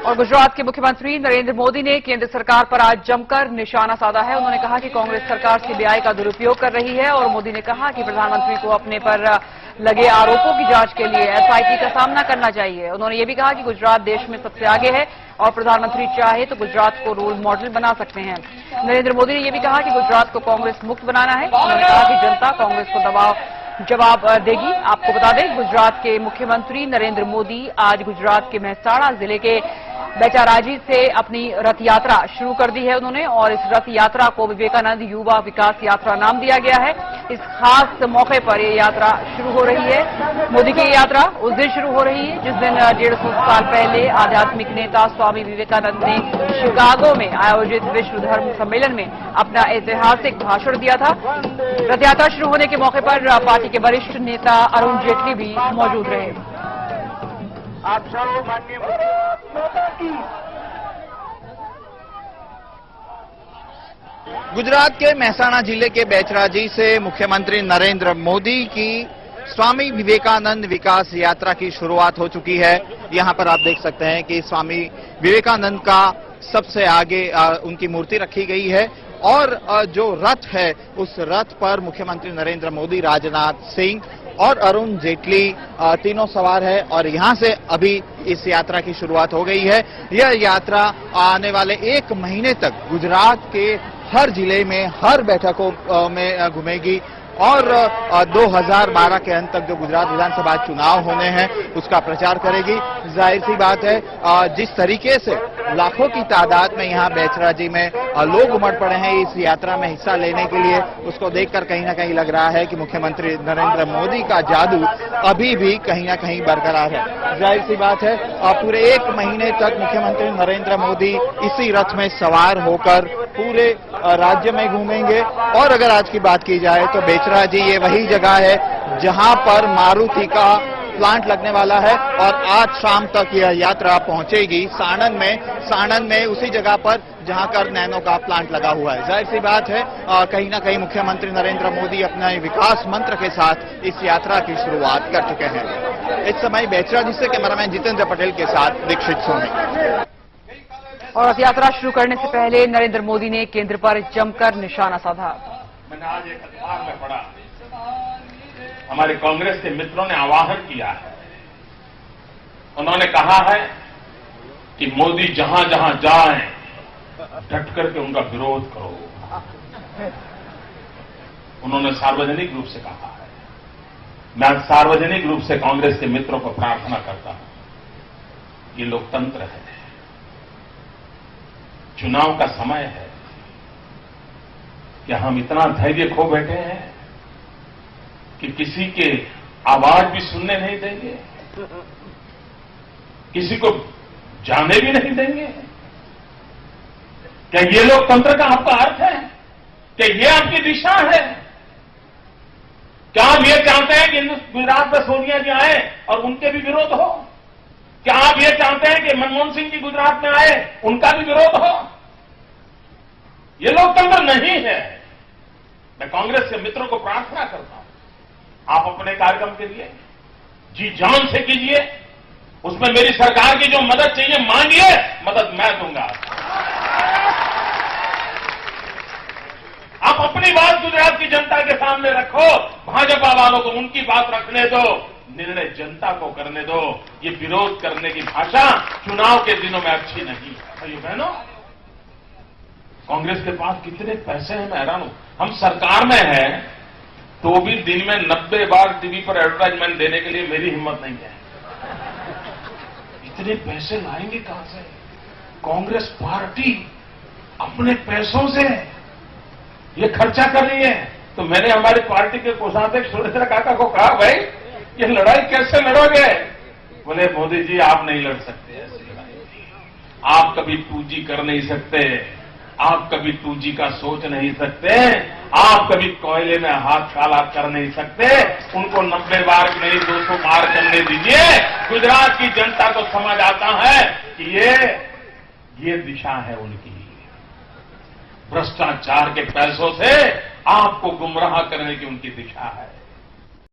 और गुजरात के मुख्यमंत्री नरेंद्र मोदी ने केंद्र सरकार पर आज जमकर निशाना साधा है। उन्होंने कहा कि कांग्रेस सरकार सीबीआई का दुरुपयोग कर रही है और मोदी ने कहा कि प्रधानमंत्री को अपने पर लगे आरोपों की जांच के लिए एसआईटी का सामना करना चाहिए। उन्होंने ये भी कहा कि गुजरात देश में सबसे आगे है और प्रधानमंत्री चाहे तो गुजरात को रोल मॉडल बना सकते हैं। नरेंद्र मोदी ने यह भी कहा कि गुजरात को कांग्रेस मुक्त बनाना है। उन्होंने कहा कि जनता कांग्रेस को जवाब देगी। आपको बता दें, गुजरात के मुख्यमंत्री नरेंद्र मोदी आज गुजरात के मेहसाणा जिले के बेचाराजी से अपनी रथ यात्रा शुरू कर दी है उन्होंने, और इस रथ यात्रा को विवेकानंद युवा विकास यात्रा नाम दिया गया है। इस खास मौके पर यह यात्रा शुरू हो रही है। मोदी की यात्रा उस दिन शुरू हो रही है जिस दिन 150 साल पहले आध्यात्मिक नेता स्वामी विवेकानंद ने शिकागो में आयोजित विश्व धर्म सम्मेलन में अपना ऐतिहासिक भाषण दिया था। रथ यात्रा शुरू होने के मौके पर पार्टी के वरिष्ठ नेता अरुण जेटली भी मौजूद रहे। आप सर्वमान्य गुजरात के मेहसाणा जिले के बेचराजी से मुख्यमंत्री नरेंद्र मोदी की स्वामी विवेकानंद विकास यात्रा की शुरुआत हो चुकी है। यहां पर आप देख सकते हैं कि स्वामी विवेकानंद का सबसे आगे उनकी मूर्ति रखी गई है और जो रथ है उस रथ पर मुख्यमंत्री नरेंद्र मोदी, राजनाथ सिंह और अरुण जेटली तीनों सवार है और यहां से अभी इस यात्रा की शुरुआत हो गई है। यह यात्रा आने वाले 1 महीने तक गुजरात के हर जिले में हर बैठकों में घूमेगी और 2012 के अंत तक जो गुजरात विधानसभा चुनाव होने हैं उसका प्रचार करेगी। जाहिर सी बात है, जिस तरीके से लाखों की तादाद में यहां बेचराजी में लोग उमड़ पड़े हैं इस यात्रा में हिस्सा लेने के लिए, उसको देखकर कहीं ना कहीं लग रहा है कि मुख्यमंत्री नरेंद्र मोदी का जादू अभी भी कहीं ना कहीं बरकरार है। जाहिर सी बात है, पूरे 1 महीने तक मुख्यमंत्री नरेंद्र मोदी इसी रथ में सवार होकर पूरे राज्य में घूमेंगे। और अगर आज की बात की जाए तो बेचराजी ये वही जगह है जहां पर मारुति का प्लांट लगने वाला है और आज शाम तक यह यात्रा पहुंचेगी साणंद में उसी जगह पर जहां कर नैनो का प्लांट लगा हुआ है। जाहिर सी बात है, कहीं ना कहीं मुख्यमंत्री नरेंद्र मोदी अपने विकास मंत्र के साथ इस यात्रा की शुरुआत कर चुके हैं। इस समय बेचराजी से कैमरामैन जितेंद्र पटेल के साथ दीक्षित सोनी। और रथ यात्रा शुरू करने से पहले नरेंद्र मोदी ने केंद्र पर जमकर निशाना साधा। मैंने आज एक अखबार में पढ़ा, हमारे कांग्रेस के मित्रों ने आह्वान किया है। उन्होंने कहा है कि मोदी जहां जहां जाएं डट करके उनका विरोध करो। उन्होंने सार्वजनिक रूप से कहा है। मैं सार्वजनिक रूप से कांग्रेस के मित्रों को प्रार्थना करता हूं, ये लोकतंत्र है, चुनाव का समय है, क्या हम इतना धैर्य खो बैठे हैं कि किसी के आवाज भी सुनने नहीं देंगे, किसी को जाने भी नहीं देंगे? क्या ये लोकतंत्र का आपका अर्थ है? क्या ये आपकी दिशा है? क्या आप ये चाहते हैं कि गुजरात में सोनिया जी आए और उनके भी विरोध हो? क्या आप ये चाहते हैं कि मनमोहन सिंह जी गुजरात में आए, उनका भी विरोध हो? ये लोकतंत्र नहीं है। मैं कांग्रेस के मित्रों को प्रार्थना करता हूं, आप अपने कार्यक्रम के लिए जी जान से कीजिए, उसमें मेरी सरकार की जो मदद चाहिए मांगिए, मदद मैं दूंगा। आप अपनी बात गुजरात की जनता के सामने रखो, भाजपा वालों को उनकी बात रखने दो, निर्णय जनता को करने दो। ये विरोध करने की भाषा चुनाव के दिनों में अच्छी नहीं है। भाइयों बहनों, कांग्रेस के पास कितने पैसे हैं, मैं हैरान हूं। हम सरकार में हैं तो भी दिन में 90 बार टीवी पर एडवर्टाइजमेंट देने के लिए मेरी हिम्मत नहीं है। इतने पैसे लाएंगे कहां से? कांग्रेस पार्टी अपने पैसों से ये खर्चा कर रही है। तो मैंने हमारी पार्टी के कोषाध्यक्ष सुरेंद्र काका को कहा, भाई ये लड़ाई कैसे लड़ोगे? बोले मोदी जी आप नहीं लड़ सकते ऐसी लड़ाई, आप कभी 2G कर नहीं सकते, आप कभी 2G का सोच नहीं सकते, आप कभी कोयले में हाथ काला कर नहीं सकते। उनको 90 बार नहीं 200 बार करने दीजिए। गुजरात की जनता को समझ आता है कि ये दिशा है उनकी। भ्रष्टाचार के पैसों से आपको गुमराह करने की उनकी दिशा है।